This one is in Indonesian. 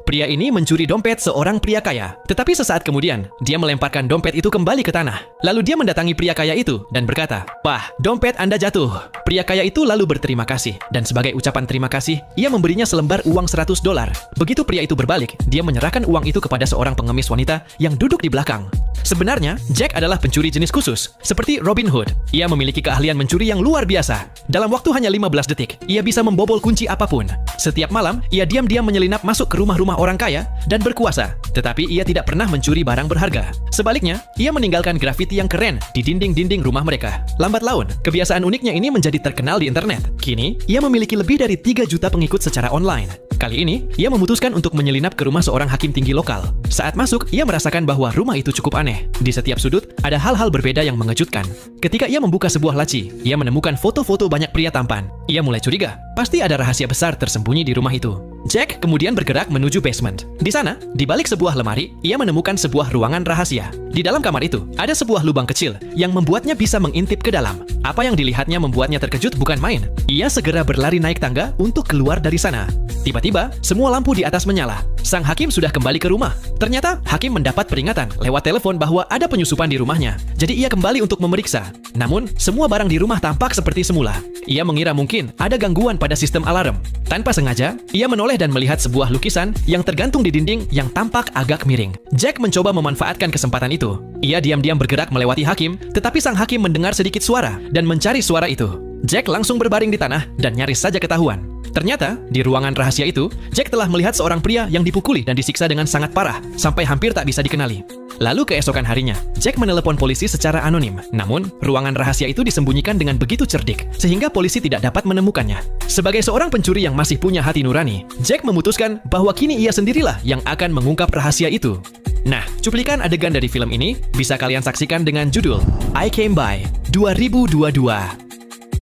Pria ini mencuri dompet seorang pria kaya. Tetapi sesaat kemudian, dia melemparkan dompet itu kembali ke tanah. Lalu dia mendatangi pria kaya itu dan berkata, "Pak, dompet Anda jatuh." Pria kaya itu lalu berterima kasih. Dan sebagai ucapan terima kasih, ia memberinya selembar uang $100. Begitu pria itu berbalik, dia menyerahkan uang itu kepada seorang pengemis wanita yang duduk di belakang. Sebenarnya, Jack adalah pencuri jenis khusus, seperti Robin Hood. Ia memiliki keahlian mencuri yang luar biasa. Dalam waktu hanya 15 detik, ia bisa membobol kunci apapun. Setiap malam, ia diam-diam menyelinap masuk ke rumah-rumah orang kaya dan berkuasa. Tetapi ia tidak pernah mencuri barang berharga. Sebaliknya, ia meninggalkan grafiti yang keren di dinding-dinding rumah mereka. Lambat laun, kebiasaan uniknya ini menjadi terkenal di internet. Kini, ia memiliki lebih dari 3 juta pengikut secara online. Kali ini, ia memutuskan untuk menyelinap ke rumah seorang hakim tinggi lokal. Saat masuk, ia merasakan bahwa rumah itu cukup aneh. Di setiap sudut, ada hal-hal berbeda yang mengejutkan. Ketika ia membuka sebuah laci, ia menemukan foto-foto banyak pria tampan. Ia mulai curiga, pasti ada rahasia besar tersembunyi di rumah itu. Jack kemudian bergerak menuju basement. Di sana, di balik sebuah lemari, ia menemukan sebuah ruangan rahasia. Di dalam kamar itu, ada sebuah lubang kecil yang membuatnya bisa mengintip ke dalam. Apa yang dilihatnya membuatnya terkejut bukan main. Ia segera berlari naik tangga untuk keluar dari sana. Tiba-tiba, semua lampu di atas menyala. Sang hakim sudah kembali ke rumah. Ternyata, hakim mendapat peringatan lewat telepon bahwa ada penyusupan di rumahnya. Jadi ia kembali untuk memeriksa. Namun, semua barang di rumah tampak seperti semula. Ia mengira mungkin ada gangguan pada sistem alarm. Tanpa sengaja, ia menoleh dan melihat sebuah lukisan yang tergantung di dinding yang tampak agak miring. Jack mencoba memanfaatkan kesempatan itu. Ia diam-diam bergerak melewati hakim, tetapi sang hakim mendengar sedikit suara dan mencari suara itu. Jack langsung berbaring di tanah dan nyaris saja ketahuan. Ternyata, di ruangan rahasia itu, Jack telah melihat seorang pria yang dipukuli dan disiksa dengan sangat parah, sampai hampir tak bisa dikenali. Lalu keesokan harinya, Jack menelepon polisi secara anonim. Namun, ruangan rahasia itu disembunyikan dengan begitu cerdik, sehingga polisi tidak dapat menemukannya. Sebagai seorang pencuri yang masih punya hati nurani, Jack memutuskan bahwa kini ia sendirilah yang akan mengungkap rahasia itu. Nah, cuplikan adegan dari film ini bisa kalian saksikan dengan judul I Came By 2022.